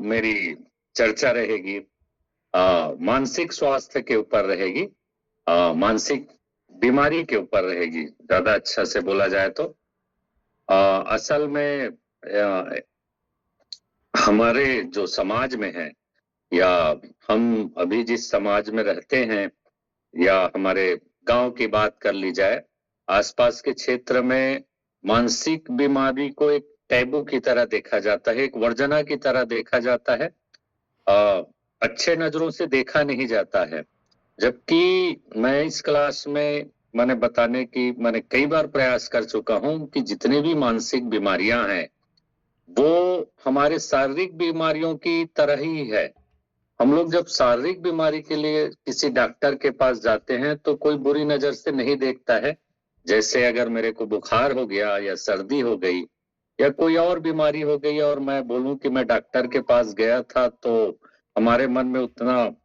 मेरी चर्चा रहेगी मानसिक स्वास्थ्य के ऊपर रहेगी, मानसिक बीमारी के ऊपर रहेगी, ज्यादा अच्छा से बोला जाए तो। असल में हमारे जो समाज में है, या हम अभी जिस समाज में रहते हैं, या हमारे गांव की बात कर ली जाए, आसपास के क्षेत्र में मानसिक बीमारी को एक टैबू की तरह देखा जाता है, एक वर्जना की तरह देखा जाता है। अ, अच्छे नजरों से देखा नहीं जाता है। जबकि मैं इस क्लास में मैंने कई बार प्रयास कर चुका हूं कि जितने भी मानसिक बीमारियां हैं वो हमारे शारीरिक बीमारियों की तरह ही है। हम लोग जब शारीरिक बीमारी के लिए किसी डॉक्टर के पास जाते हैं तो कोई बुरी नजर से नहीं देखता है। जैसे अगर मेरे को बुखार हो गया या सर्दी हो गई या कोई और बीमारी हो गई और मैं बोलूं कि मैं डॉक्टर के पास गया था, तो हमारे मन में उतना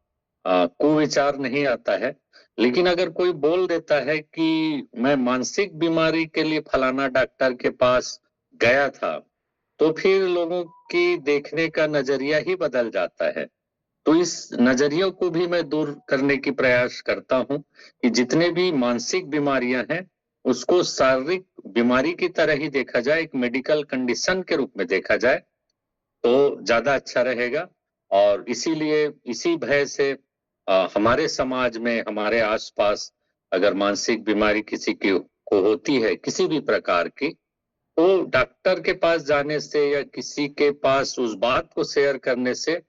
कुविचार नहीं आता है। लेकिन अगर कोई बोल देता है कि मैं मानसिक बीमारी के लिए फलाना डॉक्टर के पास गया था, तो फिर लोगों की देखने का नजरिया ही बदल जाता है। तो इस नजरियों को भी मैं दूर करने की प्रयास करता हूं कि जितने भी मानसिक बीमारियां हैं उसको शारीरिक बीमारी की तरह ही देखा जाए, एक मेडिकल कंडीशन के रूप में देखा जाए तो ज्यादा अच्छा रहेगा। और इसीलिए इसी भय से हमारे समाज में, हमारे आसपास अगर मानसिक बीमारी किसी की को होती है किसी भी प्रकार की, तो डॉक्टर के पास जाने से या किसी के पास उस बात को शेयर करने से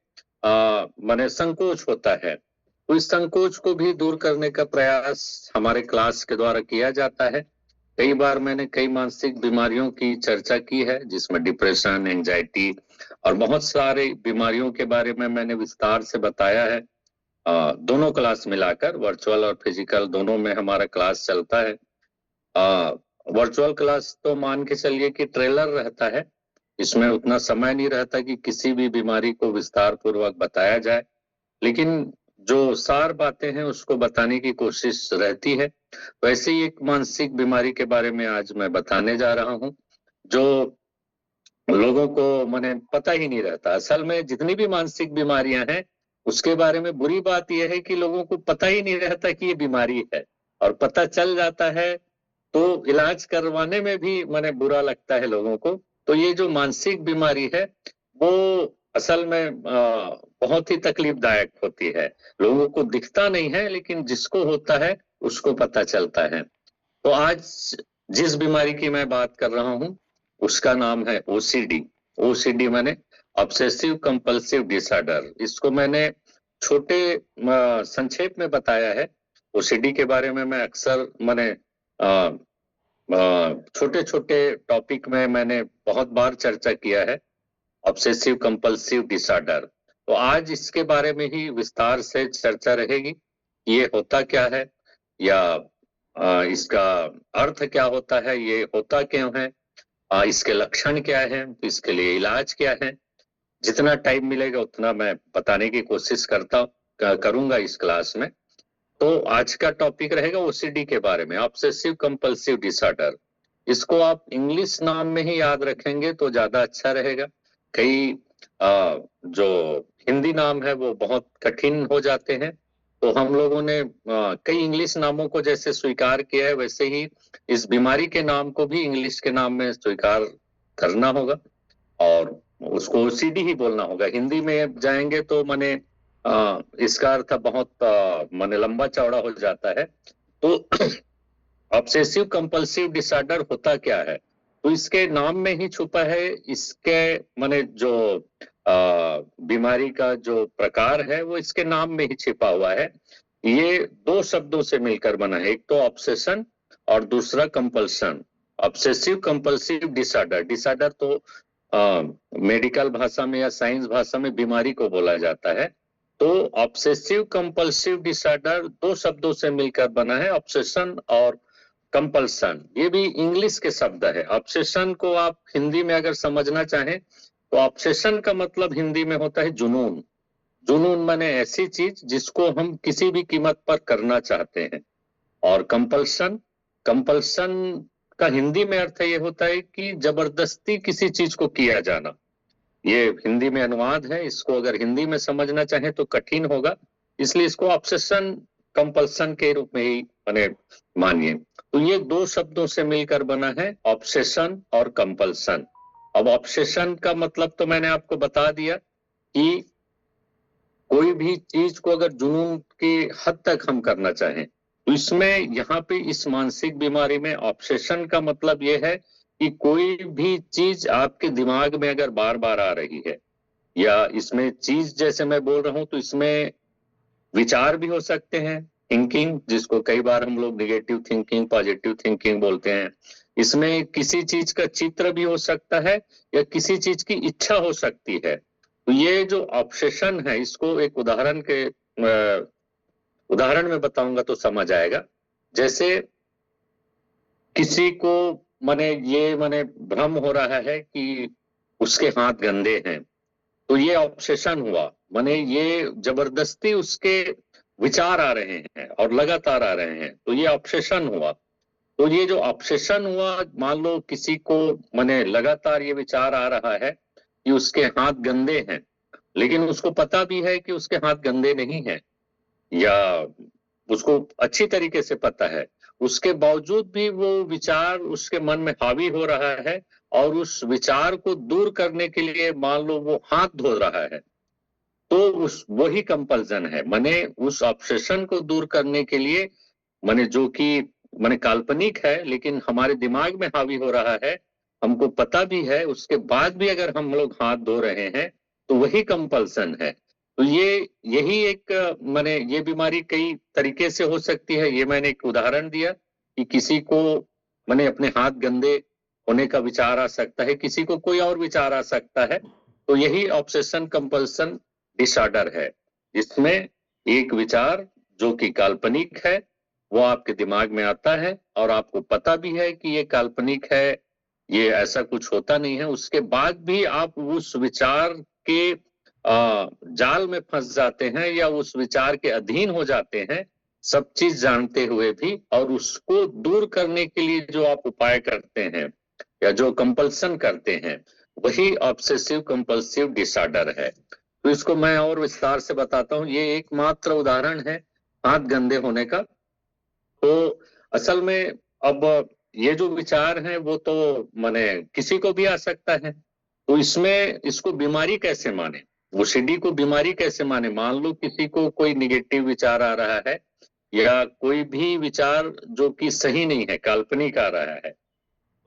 माने संकोच होता है। तो इस संकोच को भी दूर करने का प्रयास हमारे क्लास के द्वारा किया जाता है। कई बार मैंने कई मानसिक बीमारियों की चर्चा की है, जिसमें डिप्रेशन, एंजाइटी और बहुत सारे बीमारियों के बारे में मैंने विस्तार से बताया है। दोनों क्लास मिलाकर, वर्चुअल और फिजिकल दोनों में हमारा क्लास चलता है। वर्चुअल क्लास तो मान के चलिए कि ट्रेलर रहता है, इसमें उतना समय नहीं रहता कि किसी भी बीमारी को विस्तार पूर्वक बताया जाए, लेकिन जो सार बातें हैं उसको बताने की कोशिश रहती है। वैसे ही एक मानसिक बीमारी के बारे में आज मैं बताने जा रहा हूं, जो लोगों को मैंने पता ही नहीं रहता। असल में जितनी भी मानसिक बीमारियां हैं उसके बारे में बुरी बात यह है कि लोगों को पता ही नहीं रहता कि ये बीमारी है, और पता चल जाता है तो इलाज करवाने में भी मैंने बुरा लगता है लोगों को। तो ये जो मानसिक बीमारी है वो असल में बहुत ही तकलीफदायक होती है। लोगों को दिखता नहीं है, लेकिन जिसको होता है उसको पता चलता है। तो आज जिस बीमारी की मैं बात कर रहा हूं उसका नाम है ओसीडी। ओसीडी माने ऑब्सेसिव कंपल्सिव डिसऑर्डर। इसको मैंने छोटे संक्षेप में बताया है। ओसीडी के बारे में मैं अक्सर मैंने छोटे छोटे टॉपिक में मैंने बहुत बार चर्चा किया है, ऑब्सेसिव कंपल्सिव डिसऑर्डर। तो आज इसके बारे में ही विस्तार से चर्चा रहेगी। ये होता क्या है, या इसका अर्थ क्या होता है, ये होता क्यों है, इसके लक्षण क्या है, तो इसके लिए इलाज क्या है। जितना टाइम मिलेगा उतना मैं बताने की कोशिश करूंगा इस क्लास में। तो आज का टॉपिक रहेगा ओसीडी के बारे में, ऑब्सेसिव कंपल्सिव डिसऑर्डर। इसको आप इंग्लिश नाम में ही याद रखेंगे तो ज्यादा अच्छा रहेगा। कई जो हिंदी नाम है वो बहुत कठिन हो जाते हैं, तो हम लोगों ने कई इंग्लिश नामों को जैसे स्वीकार किया है, वैसे ही इस बीमारी के नाम को भी इंग्लिश के नाम में स्वीकार करना होगा और उसको ओसीडी ही बोलना होगा। हिंदी में जाएंगे तो माने इसका अर्थ बहुत माने लंबा चौड़ा हो जाता है। तो ऑब्सेसिव कंपल्सिव डिसऑर्डर होता क्या है, तो इसके नाम में ही छुपा है। इसके माने जो बीमारी का जो प्रकार है वो इसके नाम में ही छिपा हुआ है। ये दो शब्दों से मिलकर बना है, एक तो ऑब्सेशन और दूसरा compulsion. Obsessive compulsive disorder, disorder तो मेडिकल भाषा में या साइंस भाषा में बीमारी को बोला जाता है। तो ऑब्सेसिव कंपल्सिव डिसऑर्डर दो शब्दों से मिलकर बना है, ऑब्सेशन और कंपल्सन। ये भी इंग्लिश के शब्द है। ऑब्सेशन को आप हिंदी में अगर समझना चाहें तो ऑब्सेशन का मतलब हिंदी में होता है जुनून। जुनून माने ऐसी चीज जिसको हम किसी भी कीमत पर करना चाहते हैं। और कंपल्सन, कंपल्सन का हिंदी में अर्थ ये होता है कि जबरदस्ती किसी चीज को किया जाना। ये हिंदी में अनुवाद है, इसको अगर हिंदी में समझना चाहें तो कठिन होगा, इसलिए इसको ऑब्सेशन कंपल्सन के रूप में ही मानिए। तो ये दो शब्दों से मिलकर बना है ऑब्सेशन और कंपल्सन। अब ऑब्सेशन का मतलब तो मैंने आपको बता दिया कि कोई भी चीज को अगर जुनून की हद तक हम करना चाहें, तो इसमें यहाँ पे इस मानसिक बीमारी में ऑब्सेशन का मतलब ये है कि कोई भी चीज आपके दिमाग में अगर बार बार आ रही है, या इसमें चीज जैसे मैं बोल रहा हूं तो इसमें विचार भी हो सकते हैं, थिंकिंग, जिसको कई बार हम लोग निगेटिव थिंकिंग, पॉजिटिव थिंकिंग बोलते हैं। इसमें किसी चीज का चित्र भी हो सकता है या किसी चीज की इच्छा हो सकती है। तो ये जो ऑब्सेशन है, इसको एक उदाहरण में बताऊंगा तो समझ आएगा। जैसे किसी को माने भ्रम हो रहा है कि उसके हाथ गंदे हैं, तो ये ऑब्सेशन हुआ, माने ये जबरदस्ती उसके विचार आ रहे हैं और लगातार आ रहे हैं, तो ये ऑब्सेशन हुआ। तो ये जो ऑब्सेशन हुआ, मान लो किसी को माने लगातार ये विचार आ रहा है कि उसके हाथ गंदे हैं, लेकिन उसको पता भी है कि उसके हाथ गंदे नहीं हैं, या उसको अच्छी तरीके से पता है, उसके बावजूद भी वो विचार उसके मन में हावी हो रहा है, और उस विचार को दूर करने के लिए मान लो वो हाथ धो रहा है, तो उस वही कंपल्सन है। माने उस ऑब्सेशन को दूर करने के लिए, माने जो कि माने काल्पनिक है लेकिन हमारे दिमाग में हावी हो रहा है, हमको पता भी है, उसके बाद भी अगर हम लोग हाथ धो रहे हैं, तो वही कंपल्सन है। तो ये यही एक माने ये बीमारी कई तरीके से हो सकती है। ये मैंने एक उदाहरण दिया कि किसी को माने अपने हाथ गंदे होने का विचार आ सकता है, किसी को कोई और विचार आ सकता है। तो यही ऑब्सेशन कंपल्सन डिसऑर्डर है, जिसमें एक विचार जो कि काल्पनिक है वो आपके दिमाग में आता है, और आपको पता भी है कि ये काल्पनिक है, ये ऐसा कुछ होता नहीं है, उसके बाद भी आप उस विचार के जाल में फंस जाते हैं, या उस विचार के अधीन हो जाते हैं, सब चीज जानते हुए भी। और उसको दूर करने के लिए जो आप उपाय करते हैं या जो कंपल्सन करते हैं, वही ऑब्सेसिव कंपल्सिव डिसऑर्डर है। तो इसको मैं और विस्तार से बताता हूं। ये एकमात्र उदाहरण है हाथ गंदे होने का। तो असल में अब ये जो विचार है वो तो माने किसी को भी आ सकता है, तो इसमें इसको बीमारी कैसे माने, ओसीडी को बीमारी कैसे माने। मान लो किसी को कोई निगेटिव विचार आ रहा है, या कोई भी विचार जो कि सही नहीं है, काल्पनिक आ रहा है,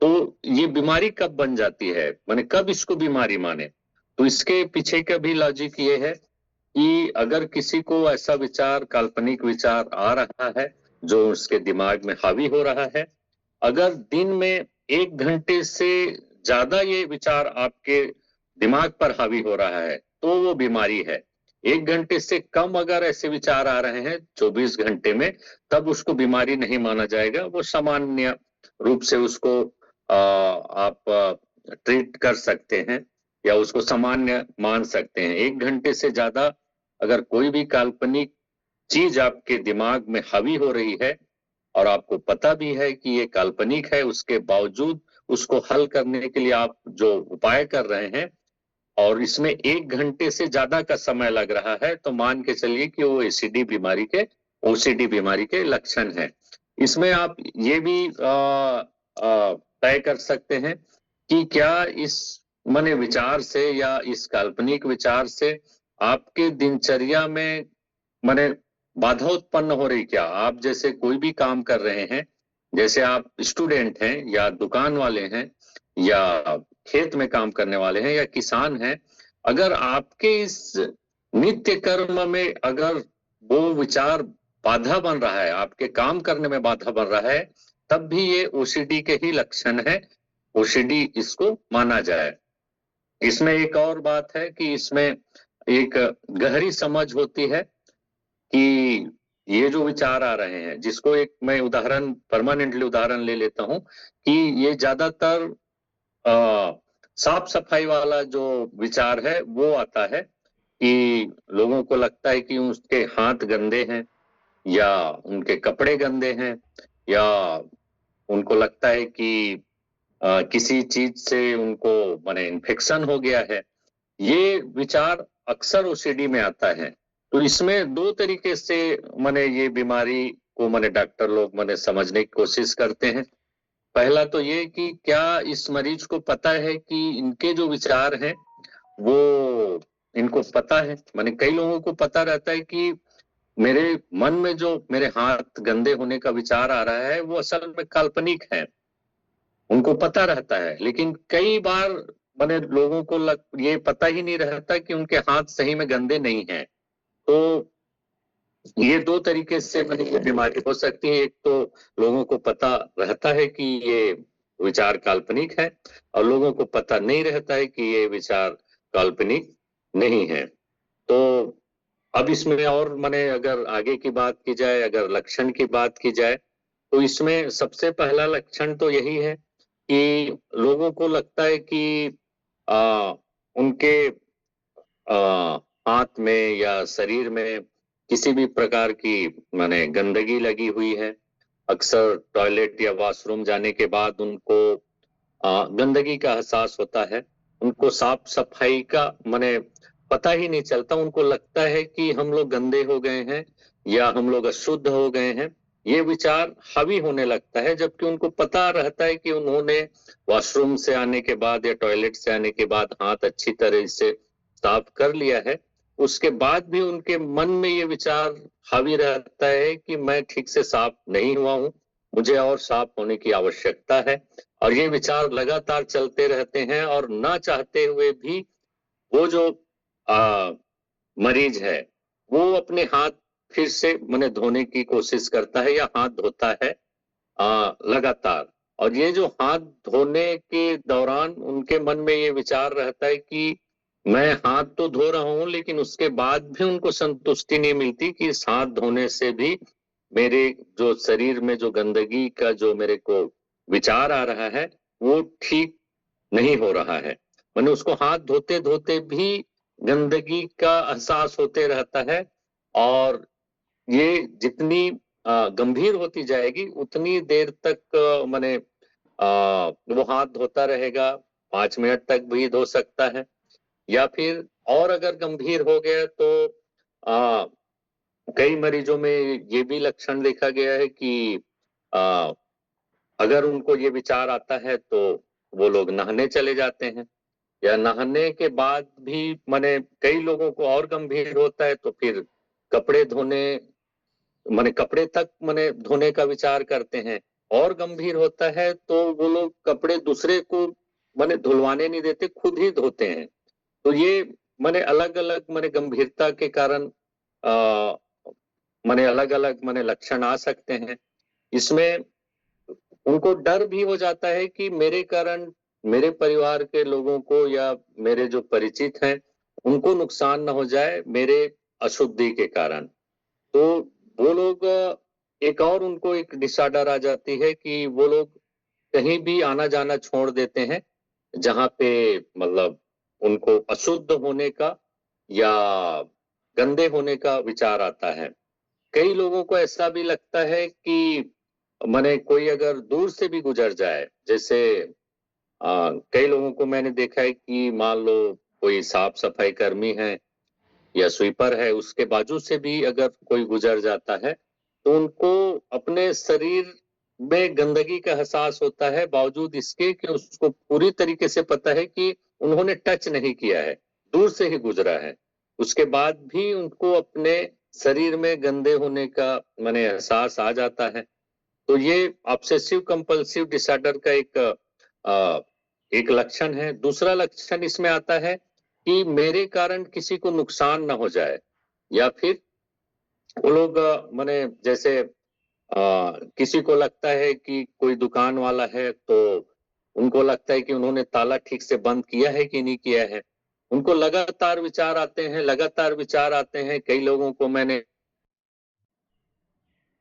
तो ये बीमारी कब बन जाती है, माने कब इसको बीमारी माने। तो इसके पीछे का भी लॉजिक ये है कि अगर किसी को ऐसा विचार, काल्पनिक विचार आ रहा है जो उसके दिमाग में हावी हो रहा है, अगर दिन में 1 घंटे से ज्यादा ये विचार आपके दिमाग पर हावी हो रहा है, तो वो बीमारी है। 1 घंटे से कम अगर ऐसे विचार आ रहे हैं 24 घंटे में, तब उसको बीमारी नहीं माना जाएगा, वो सामान्य रूप से उसको आप ट्रीट कर सकते हैं, या उसको सामान्य मान सकते हैं। 1 घंटे से ज्यादा अगर कोई भी काल्पनिक चीज आपके दिमाग में हावी हो रही है, और आपको पता भी है कि ये काल्पनिक है, उसके बावजूद उसको हल करने के लिए आप जो उपाय कर रहे हैं, और इसमें 1 घंटे से ज्यादा का समय लग रहा है, तो मान के चलिए कि वो ओसीडी बीमारी के लक्षण है। इसमें आप ये भी तय कर सकते हैं कि क्या इस माने विचार से या इस काल्पनिक विचार से आपके दिनचर्या में माने बाधा उत्पन्न हो रही क्या। आप जैसे कोई भी काम कर रहे हैं, जैसे आप स्टूडेंट हैं या दुकान वाले हैं या खेत में काम करने वाले हैं या किसान हैं, अगर आपके इस नित्य कर्म में अगर वो विचार बाधा बन रहा है, आपके काम करने में बाधा बन रहा है, तब भी ये ओसीडी के ही लक्षण है, ओसीडी इसको माना जाए। इसमें एक और बात है कि इसमें एक गहरी समझ होती है कि ये जो विचार आ रहे हैं, जिसको एक मैं परमानेंटली उदाहरण ले लेता हूं, कि ये ज्यादातर साफ सफाई वाला जो विचार है वो आता है कि लोगों को लगता है कि उसके हाथ गंदे हैं, या उनके कपड़े गंदे हैं, या उनको लगता है कि किसी चीज से उनको माने इन्फेक्शन हो गया है, ये विचार अक्सर ओसीडी में आता है। तो इसमें दो तरीके से माने ये बीमारी को माने डॉक्टर लोग माने समझने की कोशिश करते हैं। पहला तो ये कि क्या इस मरीज को पता है कि इनके जो विचार हैं वो इनको पता है। माने कई लोगों को पता रहता है कि मेरे मन में जो मेरे हाथ गंदे होने का विचार आ रहा है वो असल में काल्पनिक है, उनको पता रहता है। लेकिन कई बार माने लोगों को ये पता ही नहीं रहता कि उनके हाथ सही में गंदे नहीं हैं। तो ये दो तरीके से माने ये बीमारी हो सकती है। एक तो लोगों को पता रहता है कि ये विचार काल्पनिक है, और लोगों को पता नहीं रहता है कि ये विचार काल्पनिक नहीं है। तो अब इसमें और माने अगर आगे की बात की जाए, अगर लक्षण की बात की जाए, तो इसमें सबसे पहला लक्षण तो यही है कि लोगों को लगता है कि उनके हाथ में या शरीर में किसी भी प्रकार की माने गंदगी लगी हुई है। अक्सर टॉयलेट या वॉशरूम जाने के बाद उनको गंदगी का एहसास होता है। उनको साफ सफाई का माने पता ही नहीं चलता। उनको लगता है कि हम लोग गंदे हो गए हैं या हम लोग अशुद्ध हो गए हैं। ये विचार हावी होने लगता है, जबकि उनको पता रहता है कि उन्होंने वॉशरूम से आने के बाद या टॉयलेट से आने के बाद हाथ अच्छी तरह से साफ कर लिया है। उसके बाद भी उनके मन में ये विचार हावी रहता है कि मैं ठीक से साफ नहीं हुआ हूँ, मुझे और साफ होने की आवश्यकता है। और ये विचार लगातार चलते रहते हैं, और ना चाहते हुए भी वो जो आ, मरीज है वो अपने हाथ फिर से माने धोने की कोशिश करता है या हाथ धोता है लगातार। और ये जो हाथ धोने के दौरान उनके मन में ये विचार रहता है कि मैं हाथ तो धो रहा हूं, लेकिन उसके बाद भी उनको संतुष्टि नहीं मिलती कि इस हाथ धोने से भी मेरे जो शरीर में जो गंदगी का जो मेरे को विचार आ रहा है वो ठीक नहीं हो रहा है। मैंने उसको हाथ धोते धोते भी गंदगी का एहसास होते रहता है। और ये जितनी गंभीर होती जाएगी उतनी देर तक माने वो हाथ धोता रहेगा। 5 मिनट तक भी धो सकता है, या फिर और अगर गंभीर हो गया तो आ, कई मरीजों में ये भी लक्षण देखा गया है कि आ, अगर उनको ये विचार आता है तो वो लोग नहाने चले जाते हैं, या नहाने के बाद भी माने कई लोगों को और गंभीर होता है तो फिर कपड़े धोने माने कपड़े तक माने धोने का विचार करते हैं। और गंभीर होता है तो वो लोग कपड़े दूसरे को माने धुलवाने नहीं देते, खुद ही धोते हैं। तो ये माने अलग अलग माने गंभीरता के कारण माने अलग अलग माने लक्षण आ सकते हैं। इसमें उनको डर भी हो जाता है कि मेरे कारण मेरे परिवार के लोगों को या मेरे जो परिचित हैं उनको नुकसान ना हो जाए मेरे अशुद्धि के कारण। तो वो लोग एक और उनको एक डिसऑर्डर आ जाती है कि वो लोग कहीं भी आना जाना छोड़ देते हैं जहां पे मतलब उनको अशुद्ध होने का या गंदे होने का विचार आता है। कई लोगों को ऐसा भी लगता है कि माने कोई अगर दूर से भी गुजर जाए, जैसे कई लोगों को मैंने देखा है कि मान लो कोई साफ सफाई कर्मी है या स्वीपर है, उसके बाजू से भी अगर कोई गुजर जाता है तो उनको अपने शरीर में गंदगी का एहसास होता है, बावजूद इसके कि उसको पूरी तरीके से पता है कि उन्होंने टच नहीं किया है, दूर से ही गुजरा है। उसके बाद भी उनको अपने शरीर में गंदे होने का माने एहसास आ जाता है। तो ये ऑब्सेसिव कंपल्सिव डिसऑर्डर का एक लक्षण है। दूसरा लक्षण इसमें आता है कि मेरे कारण किसी को नुकसान ना हो जाए, या फिर वो लोग माने जैसे किसी को लगता है कि कोई दुकान वाला है तो उनको लगता है कि उन्होंने ताला ठीक से बंद किया है कि नहीं किया है। उनको लगातार विचार आते हैं, लगातार विचार आते हैं। कई लोगों को मैंने